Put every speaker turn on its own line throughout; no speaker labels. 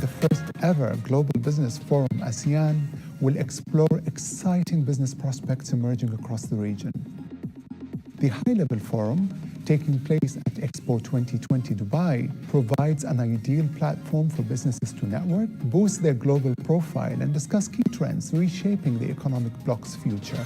the first ever Global Business Forum, ASEAN, will explore exciting business prospects emerging across the region. The high-level forum, taking place at Expo 2020 Dubai, provides an ideal platform for businesses to network, boost their global profile, and discuss key trends reshaping the economic bloc's future.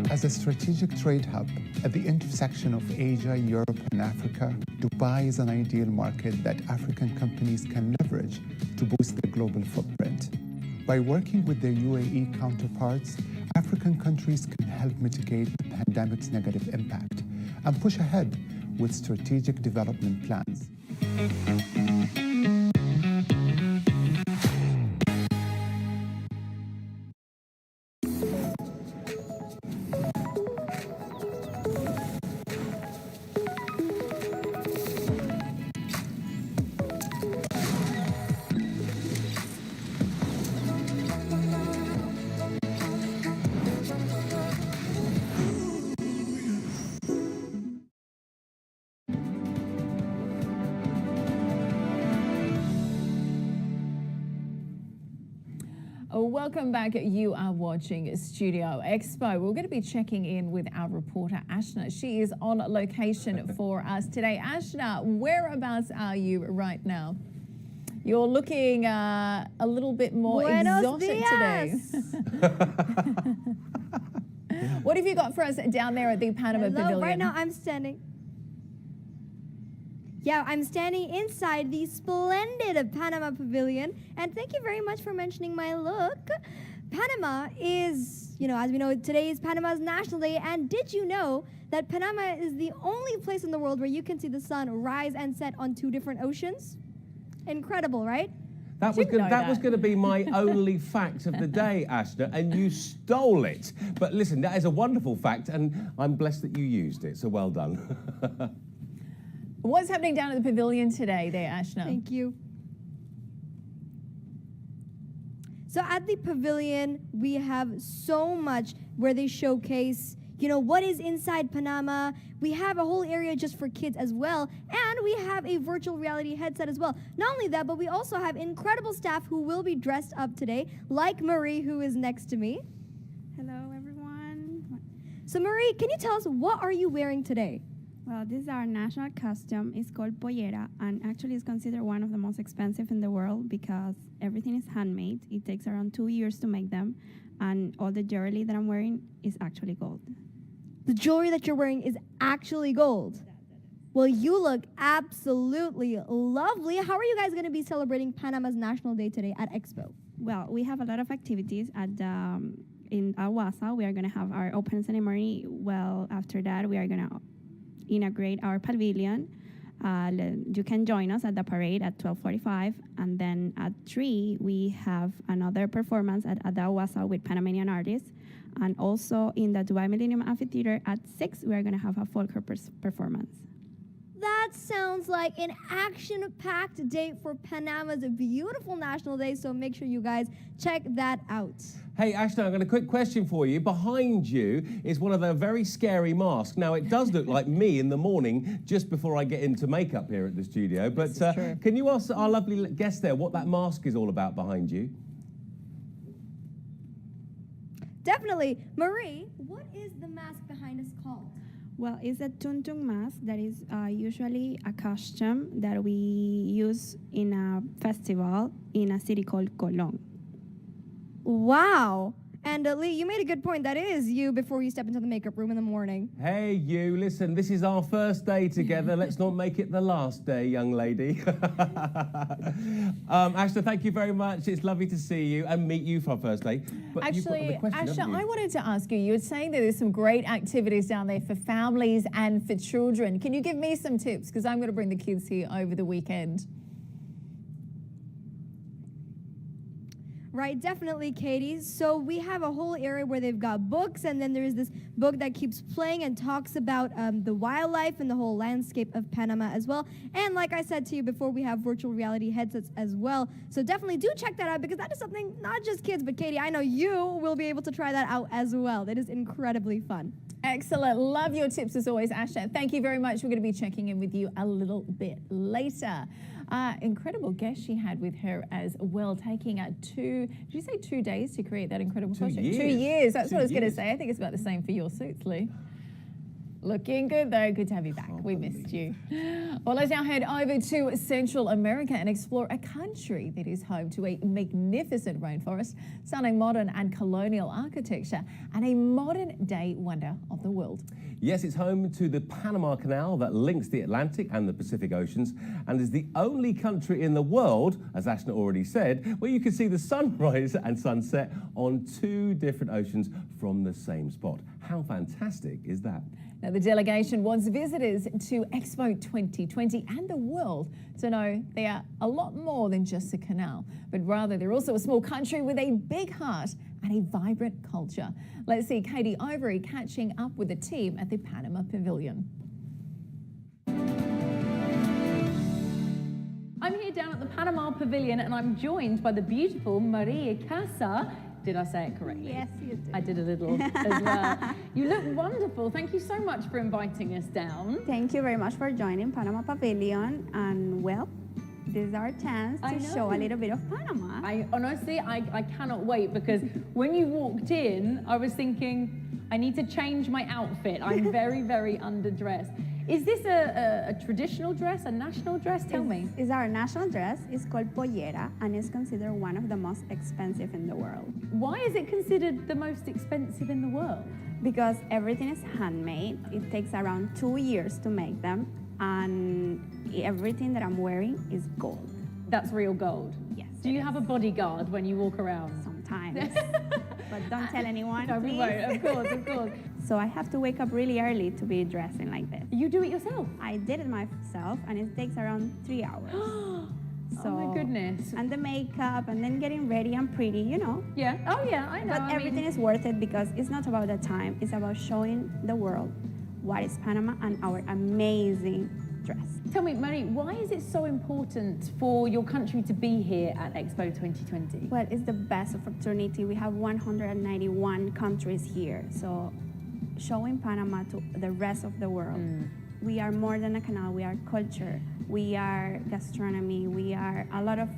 As a strategic trade hub at the intersection of Asia, Europe, and Africa, Dubai is an ideal market that African companies can leverage to boost their global footprint. By working with their UAE counterparts, African countries can help mitigate the pandemic's negative impact and push ahead with strategic development plans.
Welcome back. You are watching Studio Expo. We're going to be checking in with our reporter, Ashna. She is on location for us today. Ashna, whereabouts are you right now? You're looking a little bit more exotic today. What have you got for us down there at the Panama Pavilion?
Right now I'm standing. I'm standing inside the splendid Panama Pavilion, and thank you very much for mentioning my look. Panama is, as we know, today is Panama's National Day, and did you know that Panama is the only place in the world where you can see the sun rise and set on two different oceans? Incredible, right?
That was going to be my only fact of the day, Ashna, and you stole it. But listen, that is a wonderful fact, and I'm blessed that you used it, so well done.
What's happening down at the pavilion today there, Ashna?
Thank you. So at the pavilion, we have so much where they showcase, what is inside Panama. We have a whole area just for kids as well, and we have a virtual reality headset as well. Not only that, but we also have incredible staff who will be dressed up today, like Marie, who is next to me.
Hello, everyone.
So Marie, can you tell us, what are you wearing today?
Well, this is our national costume. It's called pollera, and actually is considered one of the most expensive in the world because everything is handmade. It takes around 2 years to make them, and all the jewelry that I'm wearing is actually gold.
The jewelry that you're wearing is actually gold? Well, you look absolutely lovely. How are you guys going to be celebrating Panama's National Day today at Expo?
Well, we have a lot of activities at in Awasa. We are going to have our open ceremony. Well, after that, we are going to inaugurate our pavilion. You can join us at the parade at 12:45, and then at 3 we have another performance at the Awasa with Panamanian artists, and also in the Dubai Millennium Amphitheater at 6 we are going to have a folk performance.
That sounds like an action-packed day for Panama's beautiful National Day, so make sure you guys check that out.
Hey, Ashna, I've got a quick question for you. Behind you is one of the very scary masks. Now, it does look like me in the morning just before I get into makeup here at the studio, but can you ask our lovely guest there what that mask is all about behind you?
Definitely. Marie, what is the mask behind us called?
Well, it's a tuntung mask that is usually a costume that we use in a festival in a city called Colón.
Wow. And Lee, you made a good point. That is you before you step into the makeup room in the morning.
Hey, you, listen, this is our first day together. Let's not make it the last day, young lady. Ashna, thank you very much. It's lovely to see you and meet you for our first day. But you've got
Actually,
the question, haven't
Ashna,
you?
I wanted to ask you, you were saying that there's some great activities down there for families and for children. Can you give me some tips? Because I'm going to bring the kids here over the weekend.
Right, definitely, Katie. So we have a whole area where they've got books, and then there's this book that keeps playing and talks about the wildlife and the whole landscape of Panama as well. And like I said to you before, we have virtual reality headsets as well. So definitely do check that out, because that is something not just kids, but Katie, I know you will be able to try that out as well. That is incredibly fun.
Excellent. Love your tips as always, Ashna. Thank you very much. We're going to be checking in with you a little bit later. Incredible guest she had with her as well, taking did you say 2 days to create that incredible costume?
2 years.
2 years. That's
2
what I was going to
years.
say. I think it's about the same for your suits, Lee. Looking good though. Good to have you back. We missed you. Well, let's now head over to Central America and explore a country that is home to a magnificent rainforest, stunning modern and colonial architecture, and a modern day wonder of the world.
Yes, it's home to the Panama Canal that links the Atlantic and the Pacific Oceans, and is the only country in the world, as Ashna already said, where you can see the sunrise and sunset on 2 different oceans from the same spot. How fantastic is that?
Now, the delegation wants visitors to Expo 2020 and the world to know they are a lot more than just a canal, but rather they're also a small country with a big heart and a vibrant culture. Let's see Katie Ivory catching up with the team at the Panama Pavilion.
I'm here down at the Panama Pavilion and I'm joined by the beautiful Maria Casa. Did I say it correctly?
Yes, you did.
I did a little as well. You look wonderful. Thank you so much for inviting us down.
Thank you very much for joining Panama Pavilion. And well, this is our chance
I
to
know.
show a little bit of Panama.
I honestly, I cannot wait, because when you walked in, I was thinking, I need to change my outfit. I'm very, very underdressed. Is this a traditional dress, a national dress? Tell me.
It's our national dress. It's called pollera, and it's considered one of the most expensive in the world.
Why is it considered the most expensive in the world?
Because everything is handmade. It takes around 2 years to make them, and everything that I'm wearing is gold.
That's real gold.
Yes.
Do you
it
have a
is.
bodyguard when you walk around?
Sometimes. But don't tell anyone,
No, we
please.
won't. Of course, of course.
So I have to wake up really early to be dressing like this.
You do it yourself?
I did it myself, and it takes around 3 hours.
Oh my goodness.
And the makeup, and then getting ready and pretty, you know.
Yeah. Oh yeah, I know.
But
I mean,
everything is worth it, because it's not about the time. It's about showing the world what is Panama and our amazing dress.
Tell me, Marie, why is it so important for your country to be here at Expo 2020?
Well, it's the best opportunity. We have 191 countries here. So showing Panama to the rest of the world. We are more than a canal. We are culture. We are gastronomy. We are a lot of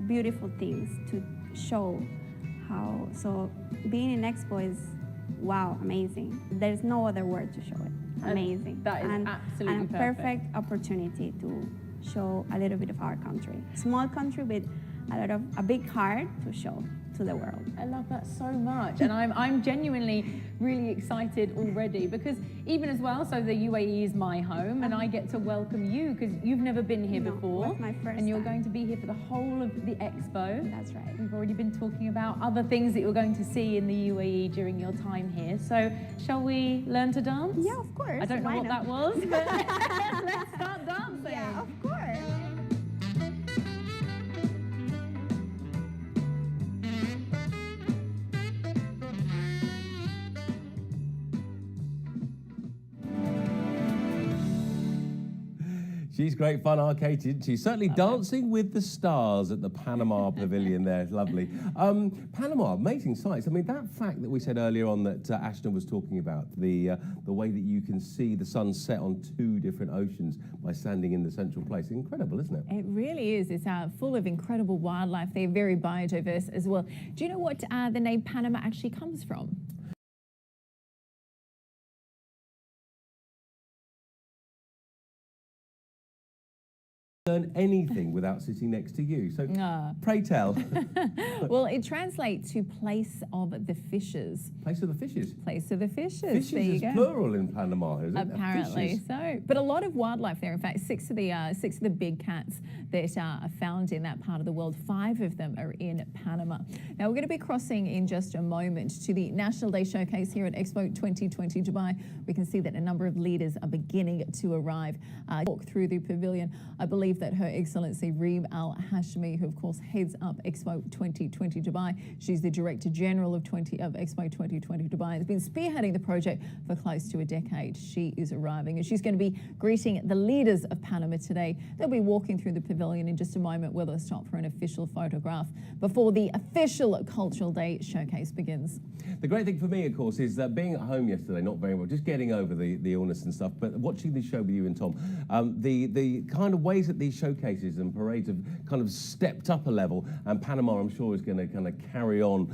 beautiful things to show how. So being in Expo is, wow, amazing. There's no other word to show it. Amazing.
That is absolutely
and a perfect opportunity to show a little bit of our country. Small country with a big heart to show to the world.
I love that so much, and I'm genuinely really excited already, because even as well, so the UAE is my home, and I get to welcome you because you've never been here
No,
before,
it's my first
and you're
time.
going to be here for the whole of the Expo.
That's right.
We've already been talking about other things that you're going to see in the UAE during your time here. So, shall we learn to dance?
Yeah, of course.
I don't know
Why
what
not?
that was, but let's start dancing.
Yeah, of course.
She's great fun, our Katie, isn't she? Certainly dancing with the stars at the Panama Pavilion there. Lovely. Panama, amazing sights. I mean, that fact that we said earlier on that Ashna was talking about, the way that you can see the sun set on 2 different oceans by standing in the central place. Incredible, isn't it?
It really is. It's full of incredible wildlife. They're very biodiverse as well. Do you know what the name Panama actually comes from?
learn anything without sitting next to you. So pray tell.
Well, it translates to place of the fishes.
Place of the fishes.
Place of the fishes.
Fishes
there you
is
go.
plural in Panama, is it?
Apparently
Fishes.
so. But a lot of wildlife there. In fact, six of the big cats that are found in that part of the world, 5 of them are in Panama. Now, we're going to be crossing in just a moment to the National Day Showcase here at Expo 2020 Dubai. We can see that a number of leaders are beginning to arrive. Walk through the pavilion. I believe that Her Excellency Reem Al Hashmi, who of course heads up Expo 2020 Dubai, she's the Director General of Expo 2020 Dubai, has been spearheading the project for close to a decade. She is arriving and she's going to be greeting the leaders of Panama today. They'll be walking through the pavilion in just a moment where they'll stop for an official photograph before the official Cultural Day Showcase begins.
The great thing for me, of course, is that being at home yesterday, not very well, just getting over the illness and stuff, but watching this show with you and Tom, the kind of ways that these showcases and parades have kind of stepped up a level, and Panama, I'm sure, is going to kind of carry on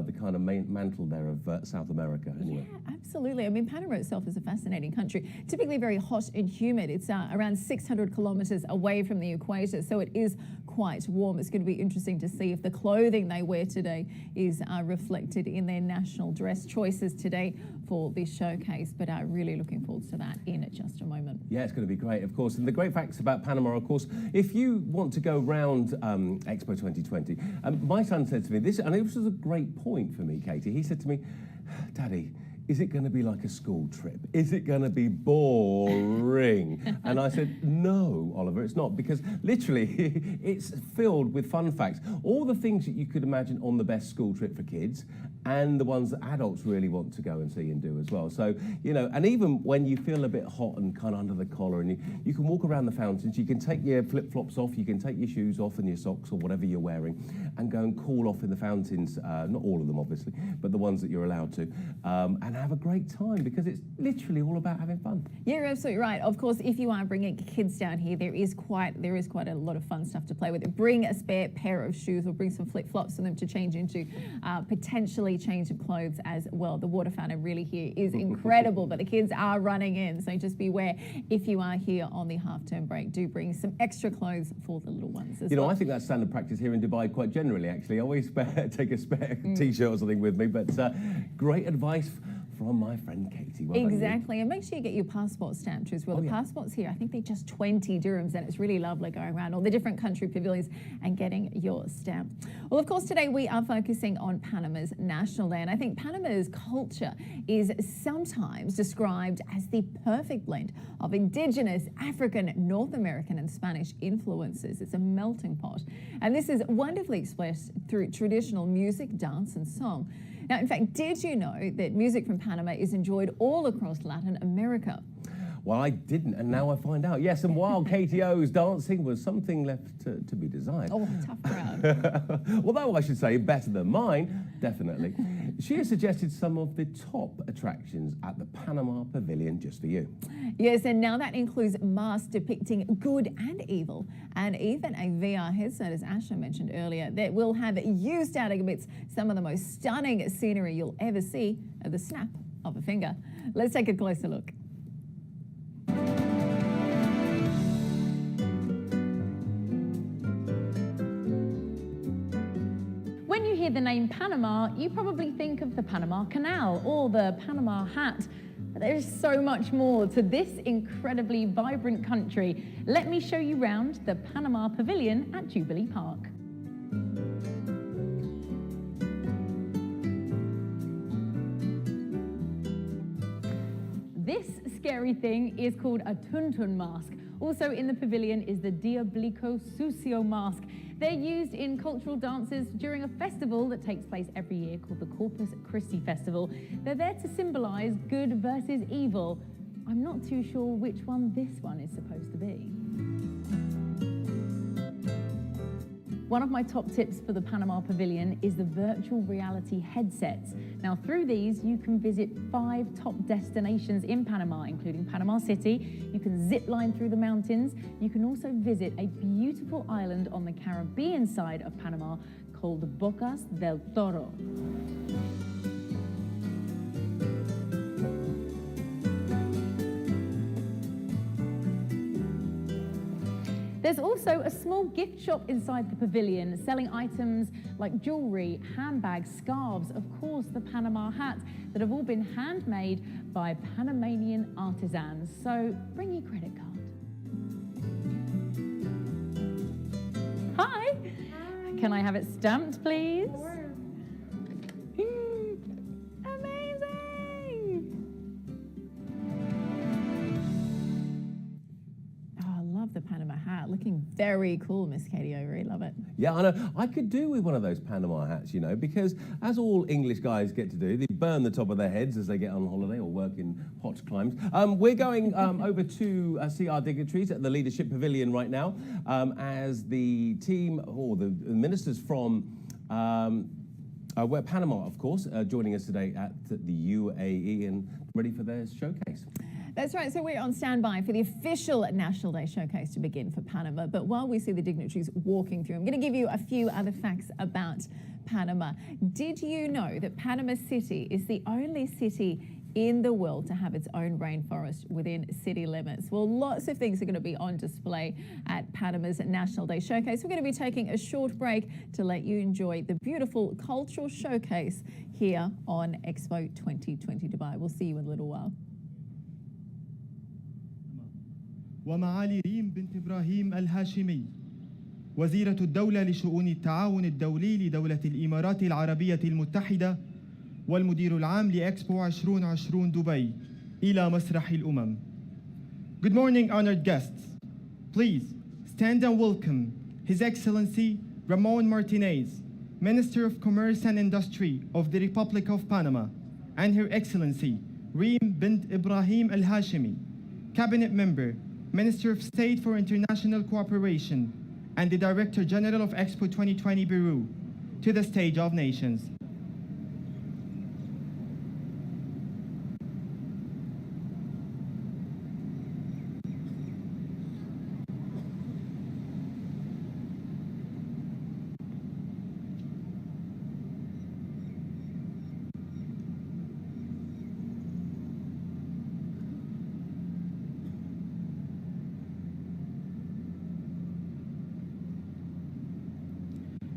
the kind of mantle there of South America. Anyway.
Yeah, absolutely. I mean, Panama itself is a fascinating country, typically very hot and humid. It's around 600 kilometres away from the equator, so it is quite warm. It's going to be interesting to see if the clothing they wear today is reflected in their national dress choices today for this showcase, but really looking forward to that in just a moment.
Yeah, it's going to be great, of course. And the great facts about Panama, of course, if you want to go round Expo 2020, my son said to me this, and it was a great point for me, Katie. He said to me, Daddy, is it going to be like a school trip? Is it going to be boring? And I said, no, Oliver, it's not, because literally it's filled with fun facts. All the things that you could imagine on the best school trip for kids and the ones that adults really want to go and see and do as well. So, you know, and even when you feel a bit hot and kind of under the collar and you can walk around the fountains, you can take your flip-flops off, you can take your shoes off and your socks or whatever you're wearing and go and cool off in the fountains, not all of them obviously, but the ones that you're allowed to, and have a great time because it's literally all about having fun.
Yeah, you're absolutely right. Of course, if you are bringing kids down here, there is quite a lot of fun stuff to play with. Bring a spare pair of shoes or bring some flip-flops for them to change into, potentially change of clothes as well. The water fountain really here is incredible, but the kids are running in, so just beware if you are here on the half-term break. Do bring some extra clothes for the little ones as well.
You know, I think that's standard practice here in Dubai quite generally, actually. I always take a spare T-shirt or something with me, but great advice from my friend Katie. Well
exactly, and make sure you get your passport stamped as well. The passports here, I think they're just 20 dirhams, and it's really lovely going around all the different country pavilions and getting your stamp. Well, of course, today we are focusing on Panama's National Day, and I think Panama's culture is sometimes described as the perfect blend of indigenous, African, North American, and Spanish influences. It's a melting pot, and this is wonderfully expressed through traditional music, dance, and song. Now, in fact, did you know that music from Panama is enjoyed all across Latin America?
Well, I didn't, and now I find out. Yes, and while KTO's dancing was something left to be desired.
Oh, tough crowd.
Although I should say better than mine, definitely. She has suggested some of the top attractions at the Panama Pavilion just for you.
Yes, and now that includes masks depicting good and evil, and even a VR headset, as Asha mentioned earlier, that will have you starting amidst some of the most stunning scenery you'll ever see at the snap of a finger. Let's take a closer look.
When you hear the name Panama, you probably think of the Panama Canal or the Panama Hat. But there is so much more to this incredibly vibrant country. Let me show you round the Panama Pavilion at Jubilee Park. This scary thing is called a tuntun mask. Also in the pavilion is the Diablico Sucio mask. They're used in cultural dances during a festival that takes place every year called the Corpus Christi Festival. They're there to symbolise good versus evil. I'm not too sure which one this one is supposed to be. One of my top tips for the Panama Pavilion is the virtual reality headsets. Now, through these, you can visit 5 top destinations in Panama, including Panama City. You can zip line through the mountains. You can also visit a beautiful island on the Caribbean side of Panama called Bocas del Toro. There's also a small gift shop inside the pavilion selling items like jewellery, handbags, scarves, of course the Panama hat that have all been handmade by Panamanian artisans. So bring your credit card. Hi. Can I have it stamped, please?
The Panama hat, looking very cool, Miss Katie O'Ree, love it.
Yeah, I know. I could do with one of those Panama hats, you know, because as all English guys get to do, they burn the top of their heads as they get on holiday or work in hot climes. We're going over to see our dignitaries at the Leadership Pavilion right now as the team, or the ministers from Panama, of course, joining us today at the UAE and ready for their showcase.
That's right, so we're on standby for the official National Day Showcase to begin for Panama. But while we see the dignitaries walking through, I'm going to give you a few other facts about Panama. Did you know that Panama City is the only city in the world to have its own rainforest within city limits? Well, lots of things are going to be on display at Panama's National Day Showcase. We're going to be taking a short break to let you enjoy the beautiful cultural showcase here on Expo 2020 Dubai. We'll see you in a little while.
ومعالي ريم بنت إبراهيم الهاشمي وزيرة الدولة لشؤون التعاون الدولي لدولة الإمارات العربية المتحدة والمدير العام لإكسبو 2020 دبي إلى مسرح الأمم. Good morning, honored guests. Please stand and welcome His Excellency Ramon Martinez, Minister of Commerce and Industry of the Republic of Panama, and Her Excellency Reem bint Ibrahim al-Hashimi, Cabinet Member, Minister of State for International Cooperation, and the Director General of Expo 2020 Bureau, to the stage of nations.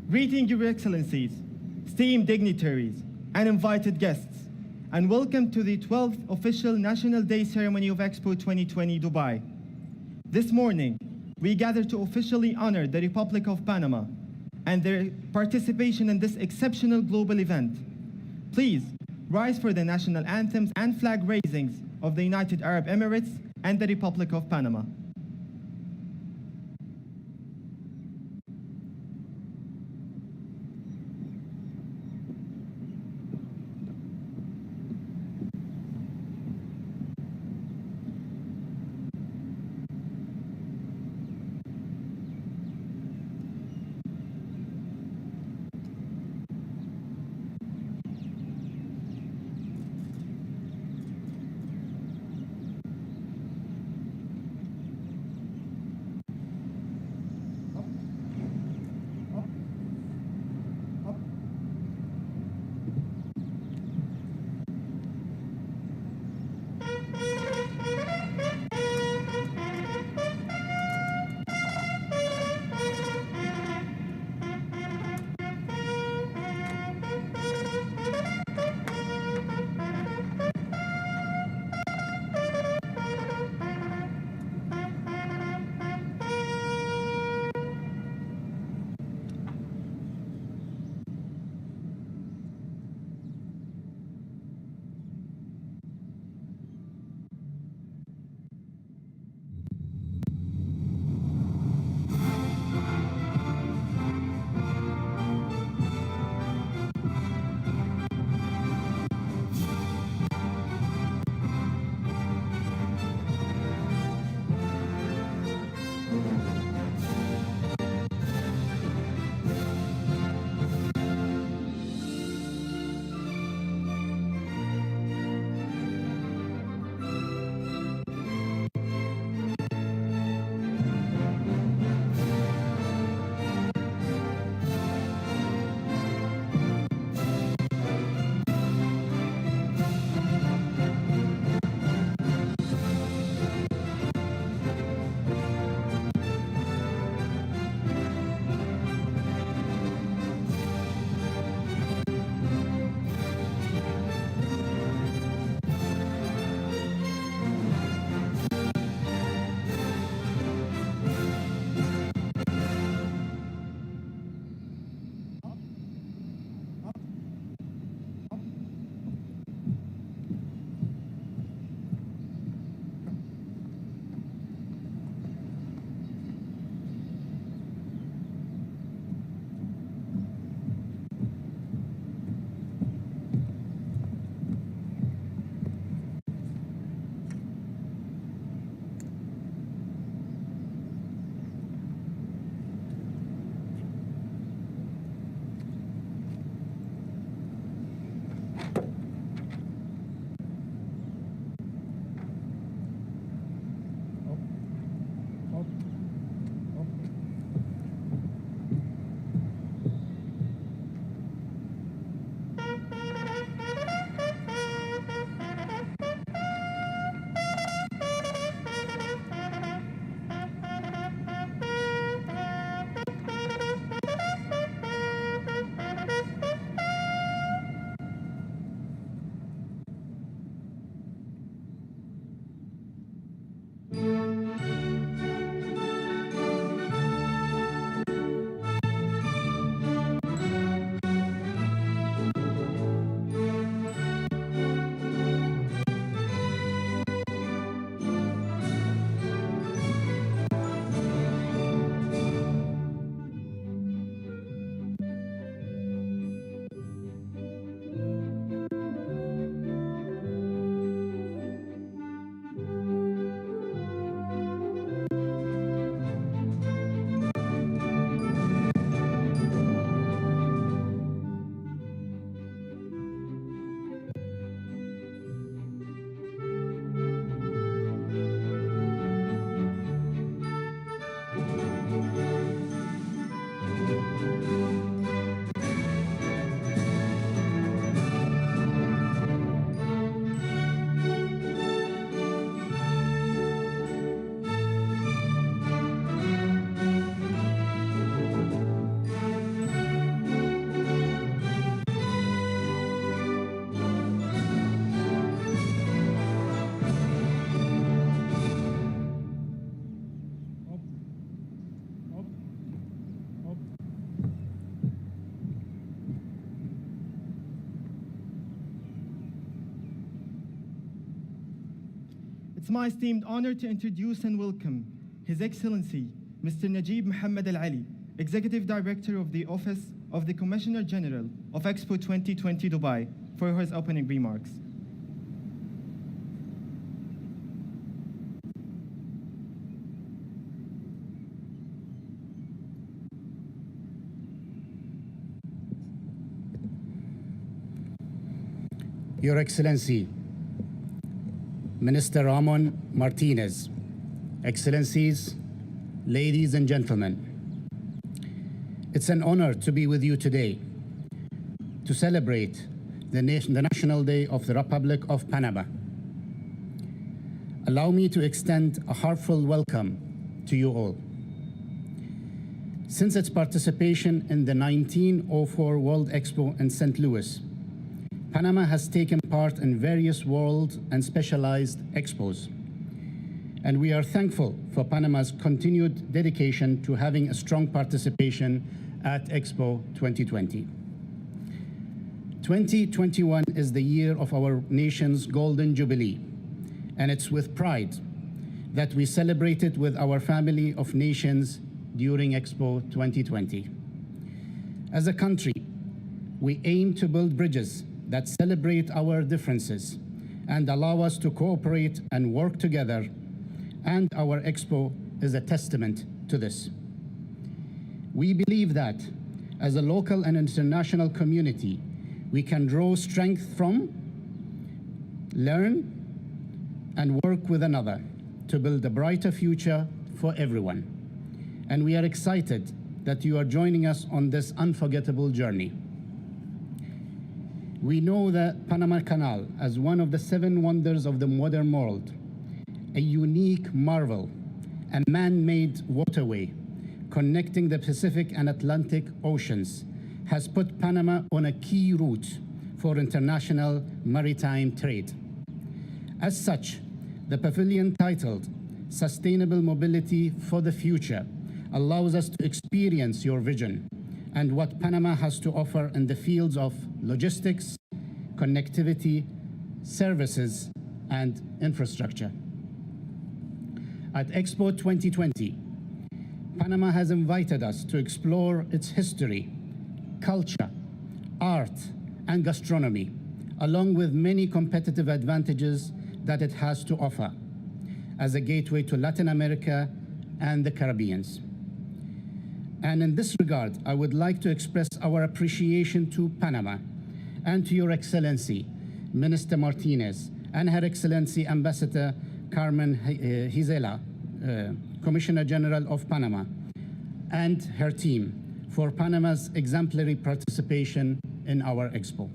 Greeting Your Excellencies, esteemed dignitaries, and invited guests, and welcome to the 12th official National Day ceremony of Expo 2020 Dubai. This morning, we gather to officially honor the Republic of Panama and their participation in this exceptional global event. Please rise for the national anthems and flag raisings of the United Arab Emirates and the Republic of Panama. It's my esteemed honor to introduce and welcome His Excellency, Mr. Najib Mohammed Al-Ali, Executive Director of the Office of the Commissioner General of Expo 2020 Dubai, for his opening remarks.
Your Excellency, Minister Ramon Martinez, Excellencies, ladies and gentlemen, it's an honor to be with you today to celebrate the National Day of the Republic of Panama. Allow me to extend a heartfelt welcome to you all. Since its participation in the 1904 World Expo in St. Louis, Panama has taken part in various world and specialized expos, and we are thankful for Panama's continued dedication to having a strong participation at Expo 2020. 2021 is the year of our nation's Golden Jubilee, and it's with pride that we celebrate it with our family of nations during Expo 2020. As a country, we aim to build bridges that celebrate our differences and allow us to cooperate and work together, and our Expo is a testament to this. We believe that as a local and international community, we can draw strength from, learn, and work with another to build a brighter future for everyone. And we are excited that you are joining us on this unforgettable journey. We know the Panama Canal as one of the 7 wonders of the modern world, a unique marvel, a man-made waterway connecting the Pacific and Atlantic Oceans, has put Panama on a key route for international maritime trade. As such, the pavilion titled Sustainable Mobility for the Future allows us to experience your vision and what Panama has to offer in the fields of logistics, connectivity, services, and infrastructure. At Expo 2020, Panama has invited us to explore its history, culture, art, and gastronomy, along with many competitive advantages that it has to offer as a gateway to Latin America and the Caribbean. And in this regard, I would like to express our appreciation to Panama and to Your Excellency, Minister Martinez, and Her Excellency Ambassador Carmen Gisela, Commissioner General of Panama, and her team for Panama's exemplary participation in our Expo.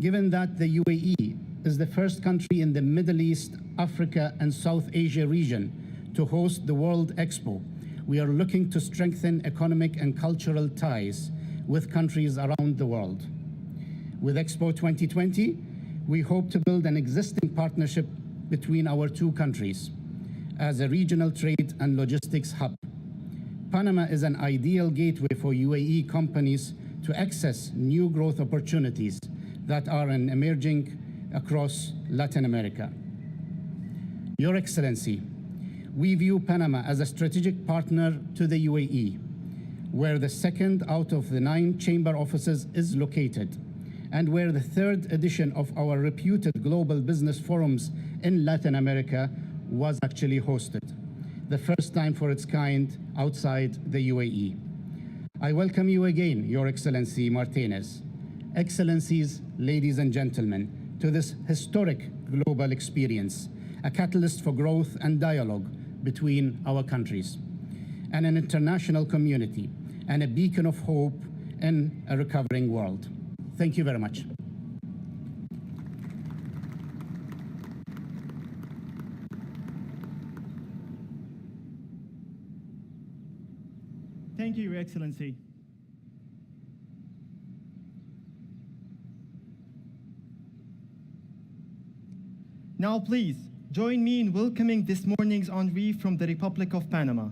Given that the UAE is the first country in the Middle East, Africa, and South Asia region to host the World Expo, we are looking to strengthen economic and cultural ties with countries around the world. With Expo 2020, we hope to build an existing partnership between our two countries as a regional trade and logistics hub. Panama is an ideal gateway for UAE companies to access new growth opportunities that are emerging across Latin America. Your Excellency, we view Panama as a strategic partner to the UAE, where the 2nd out of the 9 chamber offices is located, and where the 3rd edition of our reputed global business forums in Latin America was actually hosted, the first time for its kind outside the UAE. I welcome you again, Your Excellency Martinez, Excellencies, ladies and gentlemen, to this historic global experience, a catalyst for growth and dialogue between our countries, and an international community, and a beacon of hope in a recovering world. Thank you very much.
Thank you, Your Excellency. Now please, join me in welcoming this morning's honoree from the Republic of Panama,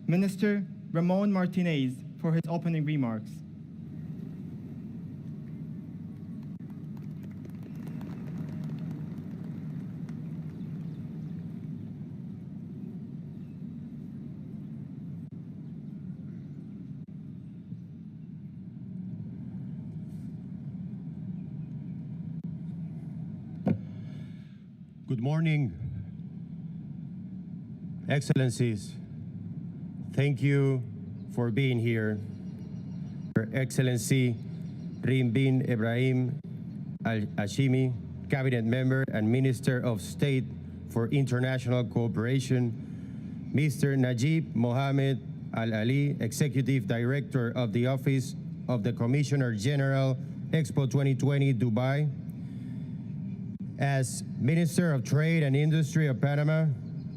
Minister Ramon Martinez, for his opening remarks.
Good morning, Excellencies. Thank you for being here. Her Excellency Rim bin Ibrahim Al-Hashimi, Cabinet Member and Minister of State for International Cooperation, Mr. Najib Mohammed Al-Ali, Executive Director of the Office of the Commissioner General, Expo 2020, Dubai. As Minister of Trade and Industry of Panama,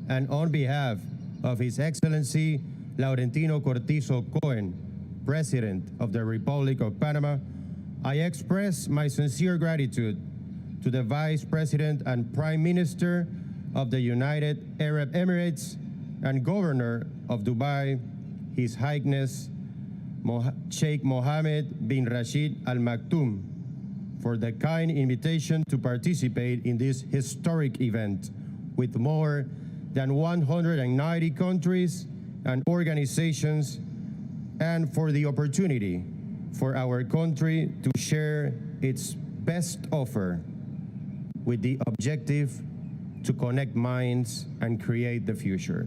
and on behalf of His Excellency Laurentino Cortizo Cohen, President of the Republic of Panama, I express my sincere gratitude to the Vice President and Prime Minister of the United Arab Emirates and Governor of Dubai, His Highness Sheikh Mohammed bin Rashid Al Maktoum, for the kind invitation to participate in this historic event with more than 190 countries and organizations, and for the opportunity for our country to share its best offer with the objective to connect minds and create the future.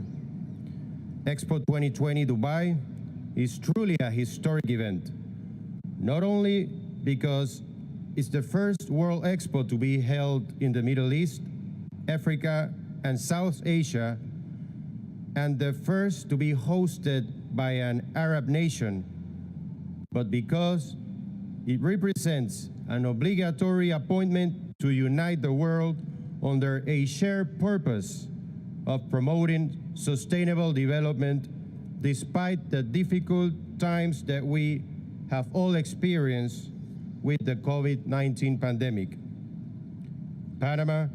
Expo 2020 Dubai is truly a historic event, not only because it's the first World Expo to be held in the Middle East, Africa, and South Asia, and the first to be hosted by an Arab nation, but because it represents an obligatory appointment to unite the world under a shared purpose of promoting sustainable development despite the difficult times that we have all experienced with the COVID-19 pandemic. Panama,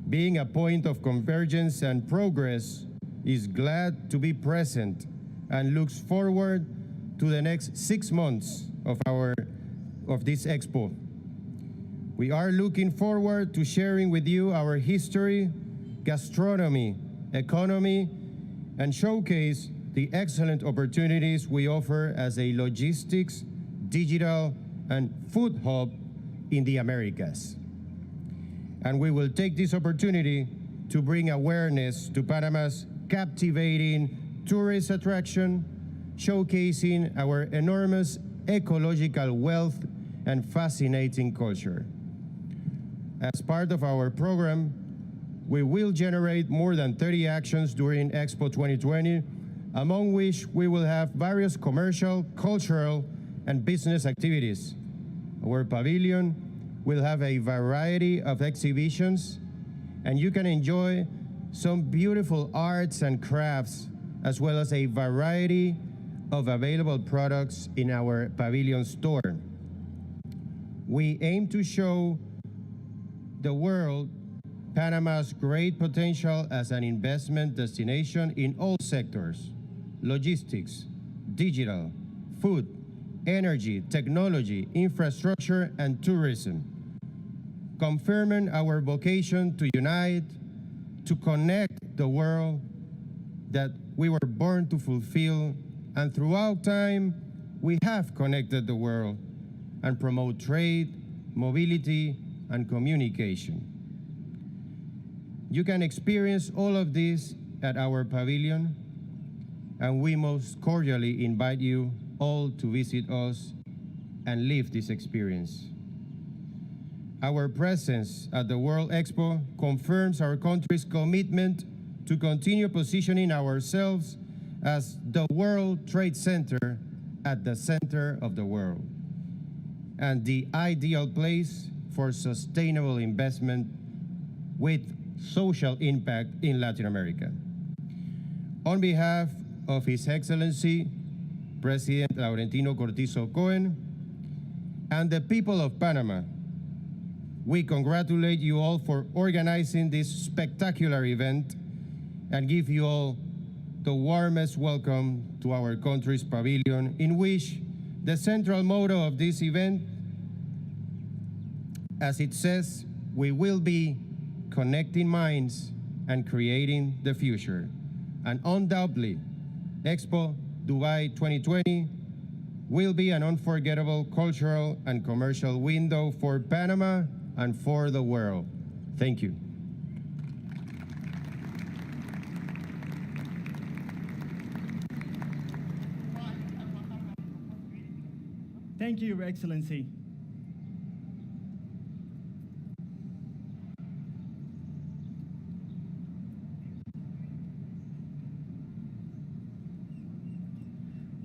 being a point of convergence and progress, is glad to be present and looks forward to the next 6 months of this Expo. We are looking forward to sharing with you our history, gastronomy, economy, and showcase the excellent opportunities we offer as a logistics, digital, and food hub in the Americas. And we will take this opportunity to bring awareness to Panama's captivating tourist attraction, showcasing our enormous ecological wealth and fascinating culture. As part of our program, we will generate more than 30 actions during Expo 2020, among which we will have various commercial, cultural, and business activities. Our pavilion will have a variety of exhibitions, and you can enjoy some beautiful arts and crafts, as well as a variety of available products in our pavilion store. We aim to show the world Panama's great potential as an investment destination in all sectors: logistics, digital, food, energy, technology, infrastructure, and tourism, confirming our vocation to unite, to connect the world that we were born to fulfill, and throughout time, we have connected the world and promote trade, mobility, and communication. You can experience all of this at our pavilion, and we most cordially invite you all to visit us and live this experience. Our presence at the World Expo confirms our country's commitment to continue positioning ourselves as the World Trade Center at the center of the world, and the ideal place for sustainable investment with social impact in Latin America. On behalf of His Excellency, President Laurentino Cortizo Cohen, and the people of Panama, we congratulate you all for organizing this spectacular event and give you all the warmest welcome to our country's pavilion, in which the central motto of this event, as it says, we will be connecting minds and creating the future. And undoubtedly, Expo Dubai 2020 will be an unforgettable cultural and commercial window for Panama and for the world. Thank you.
Thank you, Your Excellency.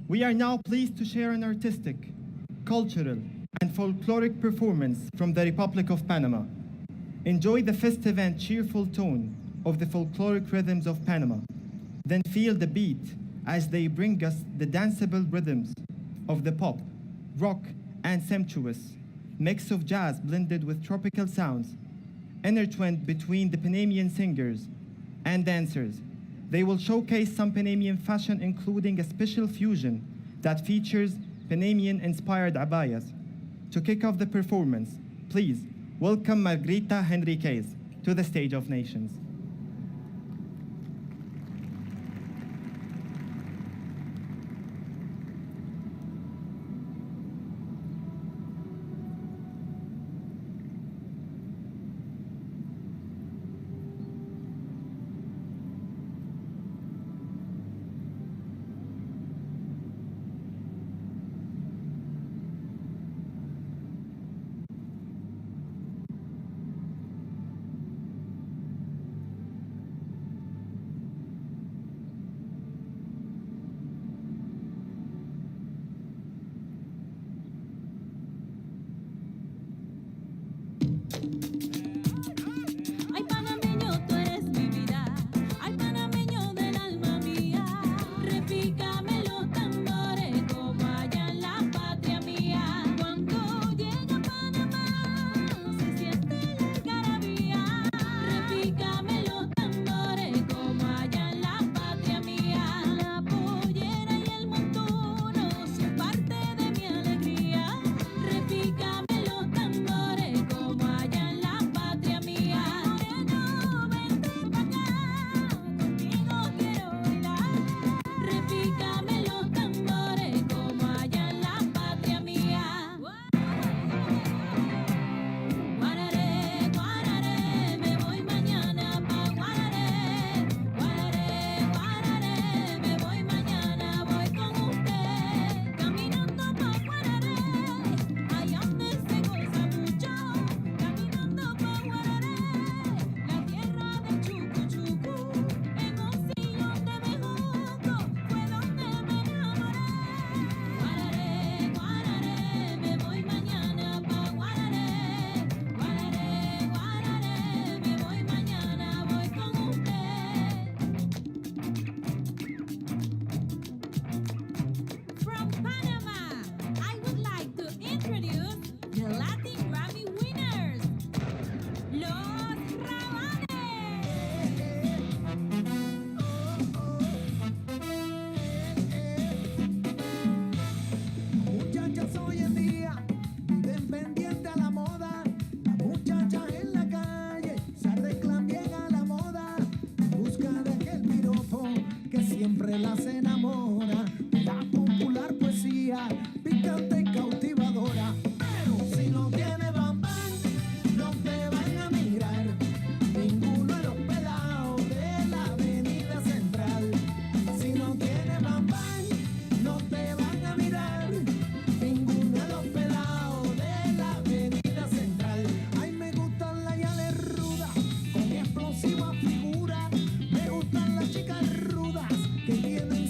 We are now pleased to share an artistic, cultural, and folkloric performance from the Republic of Panama. Enjoy the festive and cheerful tone of the folkloric rhythms of Panama. Then feel the beat as they bring us the danceable rhythms of the pop, rock, and sumptuous mix of jazz blended with tropical sounds, intertwined between the Panamanian singers and dancers. They will showcase some Panamanian fashion, including a special fusion that features Panamanian-inspired abayas. To kick off the performance, please welcome Margarita Henriquez to the Stage of Nations.
Ay panameño, tú eres mi vida. Ay panameño del alma mía. Repícame los tambores como allá en la patria mía. Cuando llega Panamá se siente la algarabía. Repícame los tambores como allá en la patria mía. La pollera y el montuno son parte de mi alegría. Repícame los tambores como allá en la patria mía. Moreno, vente pa' acá, contigo quiero bailar. Repícame los tambores como allá en la patria mía. Guararé, guararé, me voy mañana pa' Guararé. Guararé, guararé, me voy mañana, voy con usted. Caminando pa' Guararé, allá donde se goza mucho. Caminando pa' Guararé, la tierra del chucu chucu. En un sillón de bejuco fue donde me enamoré. Guararé, guararé, me voy mañana pa' Guararé. Guararé, guararé, me voy mañana, voy con usted. From Panama, I would like to introduce the Latin Grammy winners, Los Rabanes.
Muchachas hoy en día viven pendiente a la moda. Las muchachas en la calle se arreglan bien a la moda. En busca de aquel piropo que siempre las enamora. La popular poesía picante y cautivadora. Pero si no tiene bam bam, no te van a mirar. Ninguno de los pelados de la avenida central. Si no tiene bam bam, no te van a mirar. Ninguno de los pelados de la avenida central. Ay, me gustan las yales rudas con explosiva figura. Me gustan las chicas rudas que tienen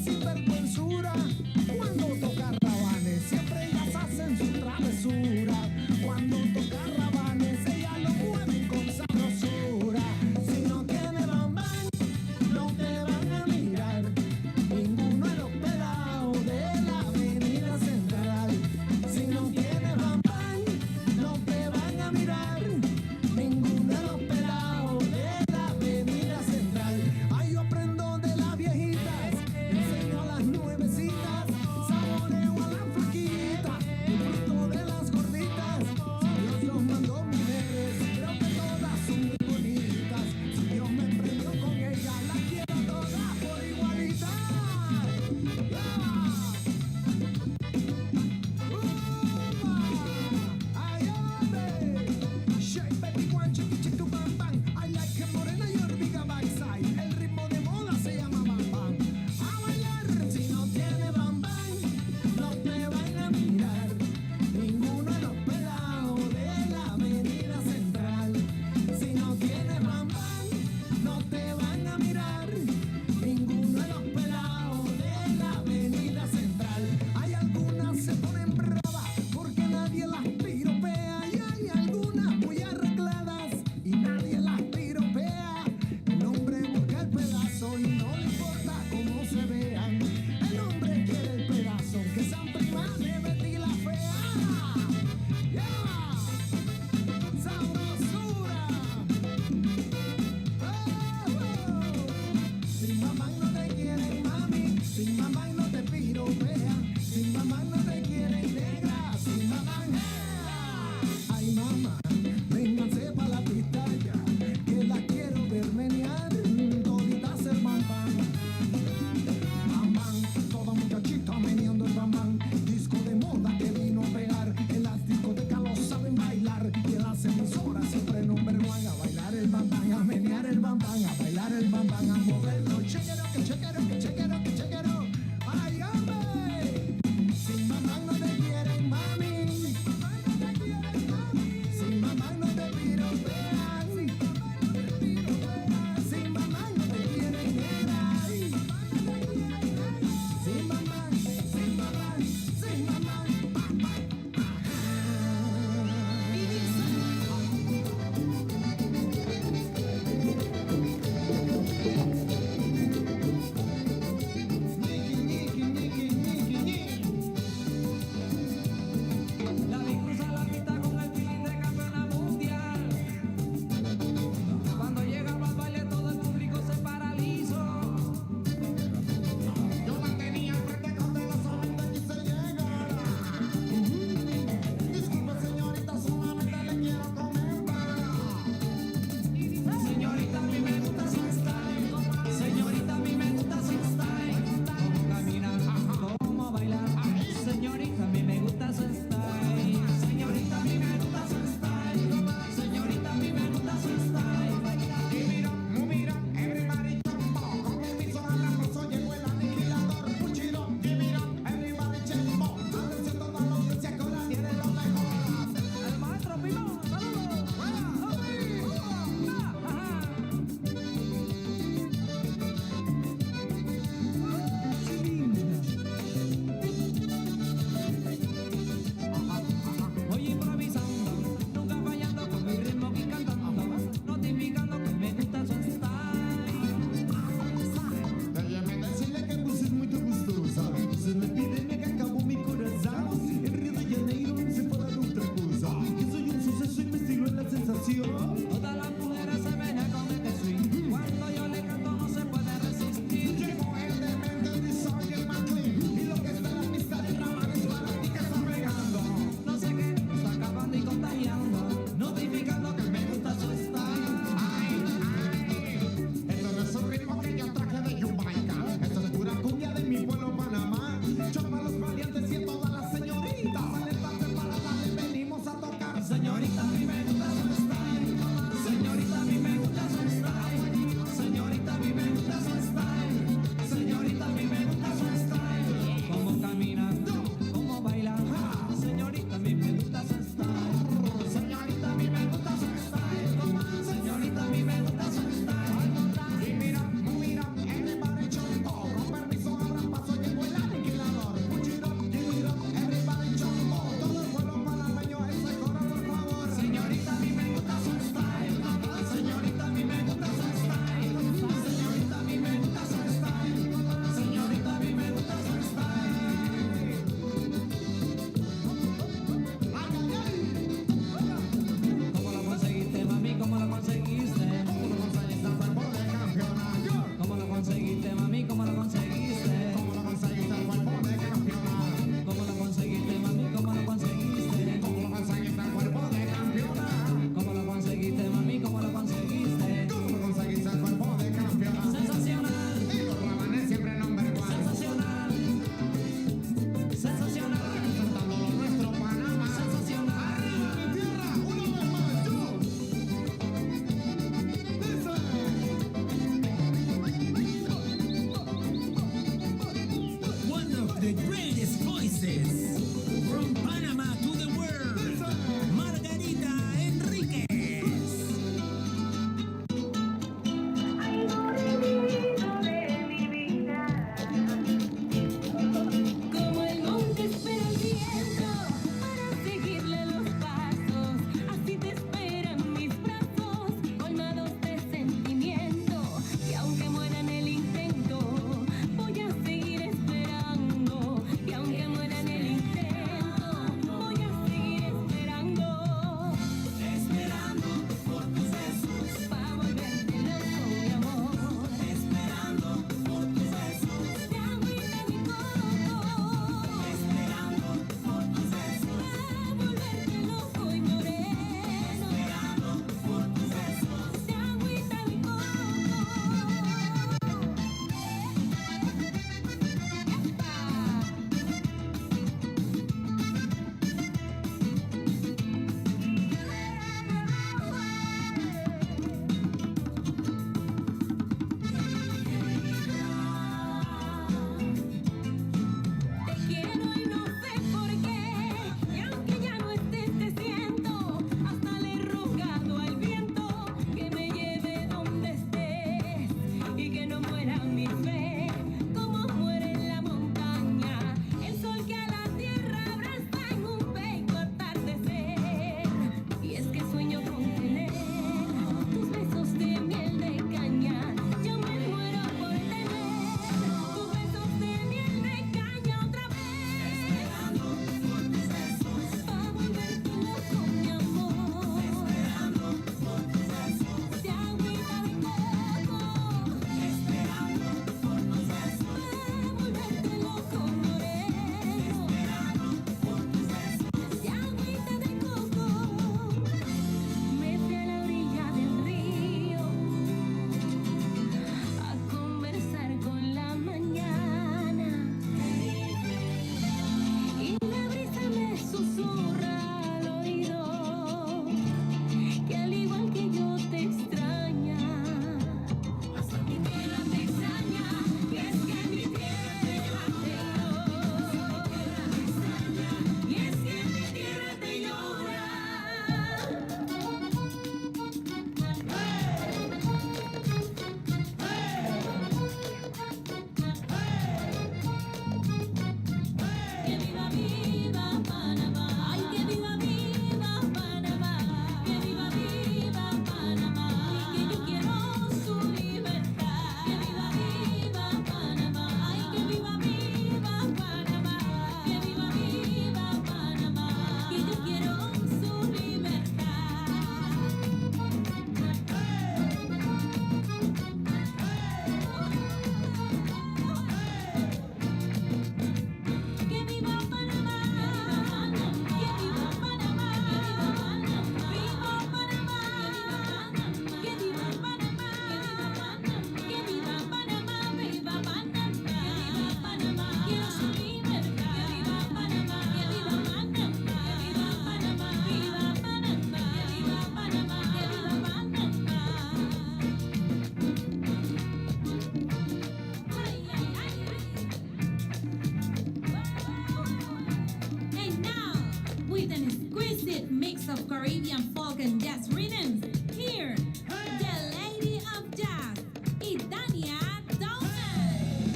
exquisite mix of Caribbean folk and jazz rhythms. Here, the lady of jazz, Idania Dolman.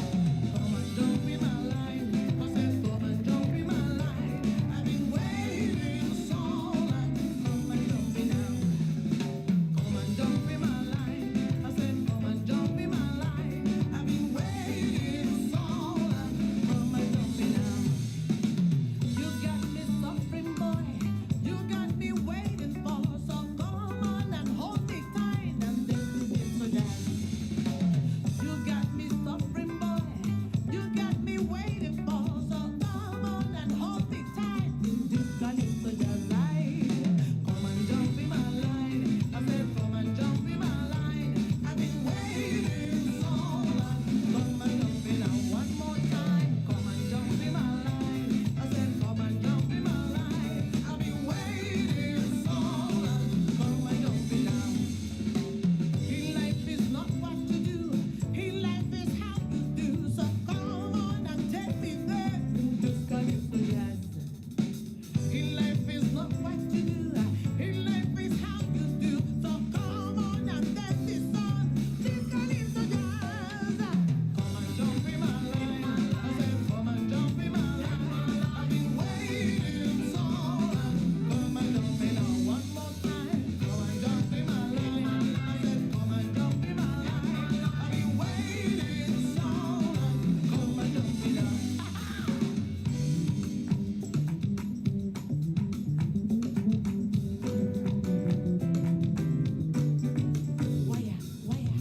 Come and jump in my line. I said, come and jump in my line. I've been waiting so long. Come and jump in now. Come and jump in my line. I said, come and jump in my line. I've been waiting so long. Come and jump in now. You got me suffering, boy. You got me waiting for. So come on and hold me tight and take me into that. You got me suffering, boy. You got me waiting for. So come on and hold me tight in this calypso jazz life. Come and jump in my line. I said, come and jump in my line. I've been waiting so long. Come and jump in now one more time. Come and jump in my line. I said, come and jump in my line. I've been waiting so long. Come and jump in now. In life is not what to do. In life is how to do. So come on and take me there. Just calypso jazz. In life is not what to do. In life is how to do. So come on and take me son. This calypso jazz. Come and jump in my line. I said, come and jump in my line. I've been waiting so long. Come and jump in now one more time. Come and jump in my line. I said, come and jump in my line. I've been waiting so long. Come and jump in now. Wire, wire.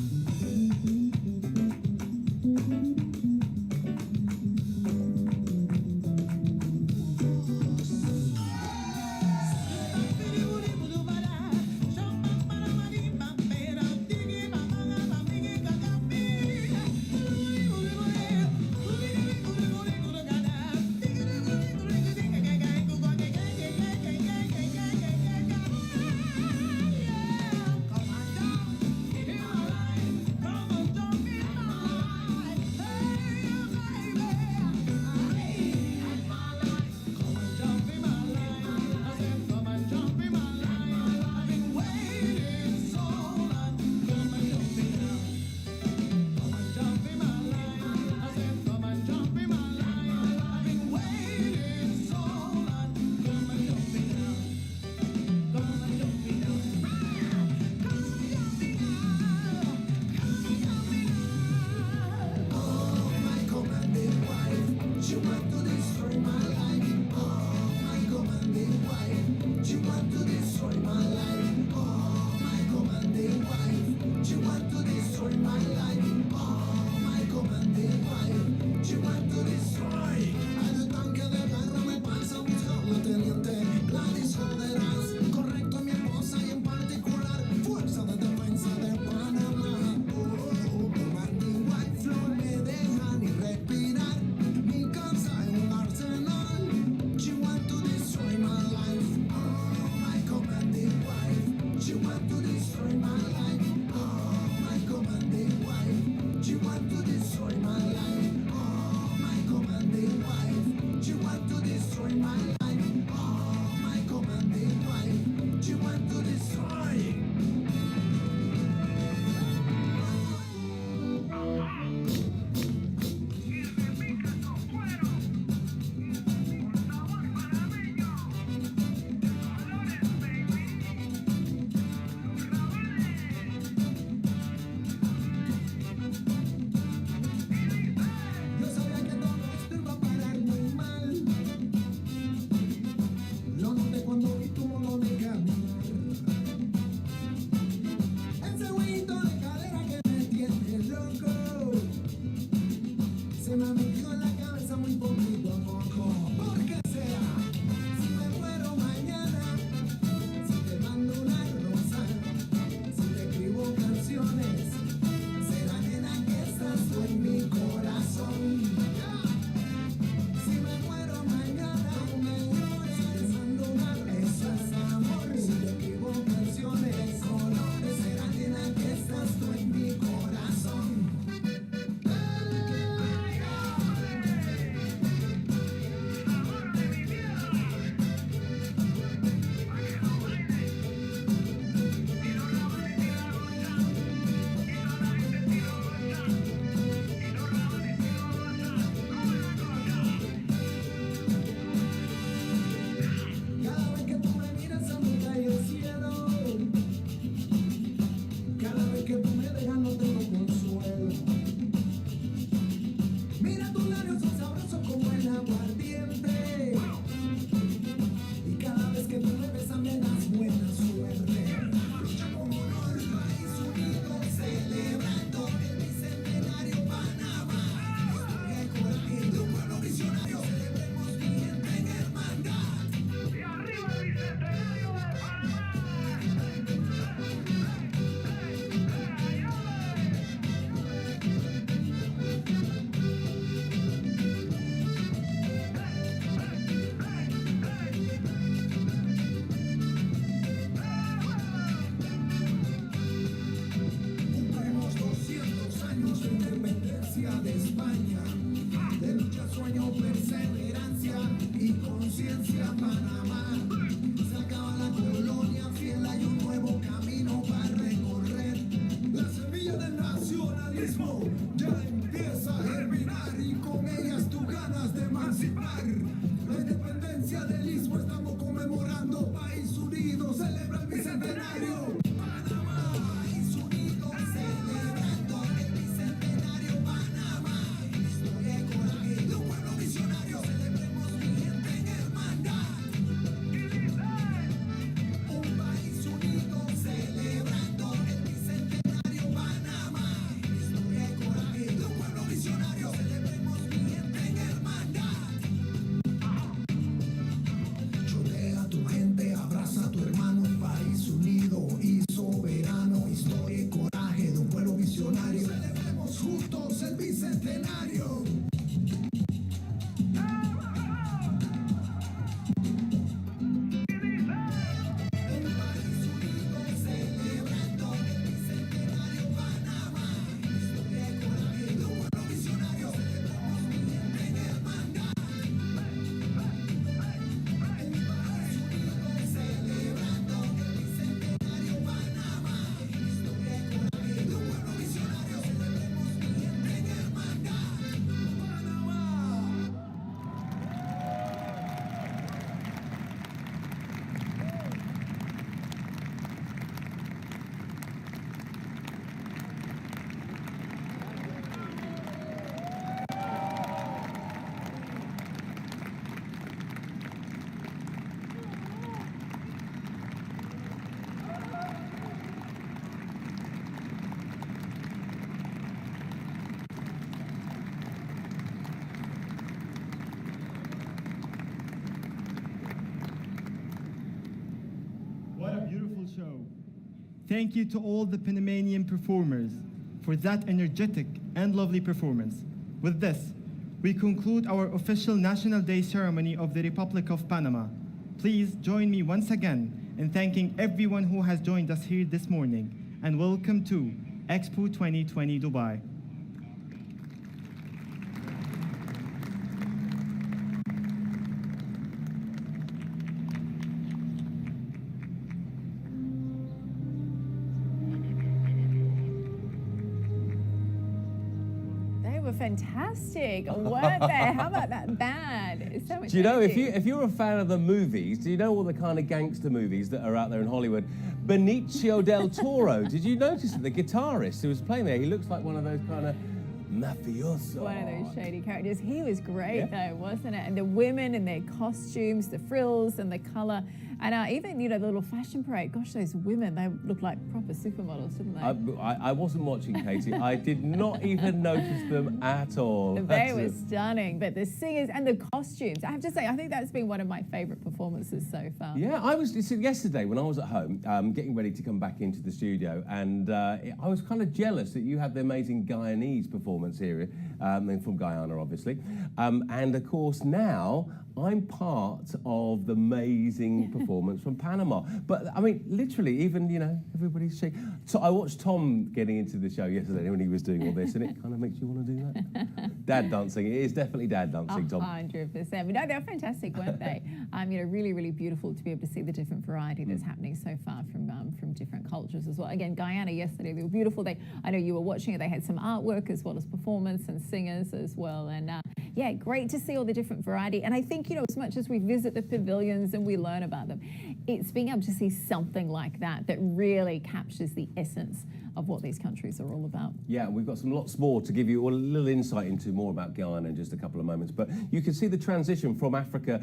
Correcto a mi esposa y en particular Fuerza de Defensa de Panamá. Commanding White Flow me deja ni respirar. Mi casa es un arsenal. She want to destroy my life. Oh, my commanding wife. She want to destroy my life. Oh, my commanding wife. She want to destroy my life. Oh, my commanding wife. She want to destroy my life. Oh, my commanding wife. She want to destroy. Yo sabía que todo esto iba a parar muy mal. Lo noté cuando vi tu modo de caminar. Ese jueguito de cadera que me tiene loco. Se me ha metido en la cabeza muy poquito a poco. ¿Por qué será? Si me muero mañana, si te mando una rosa, si te escribo canciones, será nena que estás tú en mi corazón. Si me muero mañana, si te mando una rosa, es amor. Si te escribo canciones, colores, será nena que estás tú en mi corazón. buen aguardiente. Y cada vez que tú bebes me das buena suerte. Lucha con honor, país unido, celebrando el bicentenario Panamá. Historia y coraje de un pueblo visionario, celebremos mi gente en hermandad. Y arriba el bicentenario de Panamá. Cumplimos 200 años de independencia de España, de lucha, sueño, perseverancia y conciencia. Panamá se acaba la colonia fiel, hay un nuevo camino para recorrer. La semilla del nacionalismo ya empieza a germinar y con ellas tus ganas de emancipar. La independencia del Istmo estamos conmemorando, país unido celebra el bicentenario. Panamá, país unido celebrando el bicentenario Panamá. Historia y coraje de un pueblo visionario, celebremos mi gente en hermandad. Un país unido celebrando el bicentenario Panamá. Historia y coraje de un pueblo visionario, celebremos mi gente en hermandad. Chotea a tu gente, abraza a tu hermano, un país unido y soberano. Historia y coraje de un pueblo visionario, celebremos juntos el bicentenario. Un país unido celebrando el bicentenario Panamá. Historia y coraje de un pueblo visionario, celebremos mi gente en hermandad. Un país unido celebrando el bicentenario Panamá. Historia y coraje de un pueblo visionario, celebremos mi gente en hermandad. Panamá.
What a beautiful show. Thank you to all the Panamanian performers for that energetic and lovely performance. With this, we conclude our official National Day ceremony of the Republic of Panama. Please join me once again in thanking everyone who has joined us here this morning, and welcome to Expo 2020 Dubai.
They were fantastic, weren't they? How about that band? It's so much
Do you know,
energy.
if you're a fan of the movies, do you know all the kind of gangster movies that are out there in Hollywood? Benicio del Toro, did you notice that the guitarist who was playing there, he looks like one of those kind of mafioso.
One of those shady characters. He was great though, wasn't it? And the women and their costumes, the frills and the colour. And even, you know, the little fashion parade. Gosh, those women, they look like proper supermodels, didn't they?
I wasn't watching, Katie. I did not even notice them at all.
They were stunning, but the singers and the costumes, I have to say, I think that's been one of my favourite performances so far.
Yeah, I was yesterday when I was at home, getting ready to come back into the studio, and I was kind of jealous that you had the amazing Guyanese performance here, from Guyana, obviously. And of course, now I'm part of the amazing performance from Panama. But I mean, literally, even, you know, everybody's shaking. So I watched Tom getting into the show yesterday when he was doing all this, and it kind of makes you want to do that. Dad dancing. It is definitely dad dancing, Tom.
100%. But no, they're fantastic, weren't they? You know, really, really beautiful to be able to see the different variety that's happening so far from different cultures as well. Again, Guyana yesterday, they were beautiful. I know you were watching it. They had some artwork as well as performance and singers as well. And Yeah, great to see all the different variety. And I think, you know, as much as we visit the pavilions and we learn about them, it's being able to see something like that that really captures the essence of what these countries are all about.
Yeah, we've got some lots more to give you a little insight into more about Guyana in just a couple of moments. But you can see the transition from Africa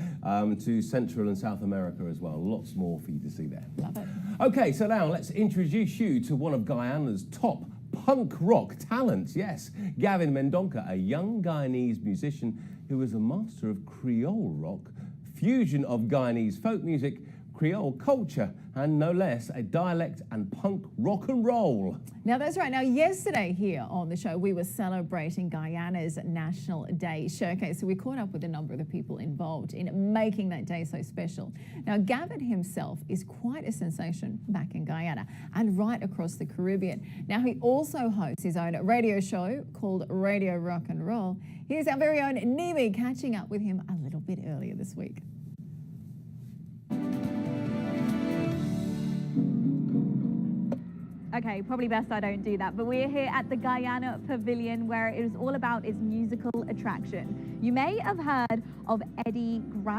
to Central and South America as well. Lots more for you to see there.
Love it.
Okay, so now let's introduce you to one of Guyana's top punk rock talents. Yes, Gavin Mendonca, a young Guyanese musician who is a master of Creole rock, fusion of Guyanese folk music, Creole culture, and no less, a dialect and punk rock and roll.
Now, that's right. Now, yesterday here on the show, we were celebrating Guyana's National Day Showcase. So we caught up with a number of the people involved in making that day so special. Now, Gavin himself is quite a sensation back in Guyana and right across the Caribbean. Now, he also hosts his own radio show called Radio Rock and Roll. Here's our very own Nimi catching up with him a little bit earlier this week.
Okay, probably best I don't do that, but we're here at the Guyana Pavilion where it is all about its musical attraction. You may have heard of Eddie Grant.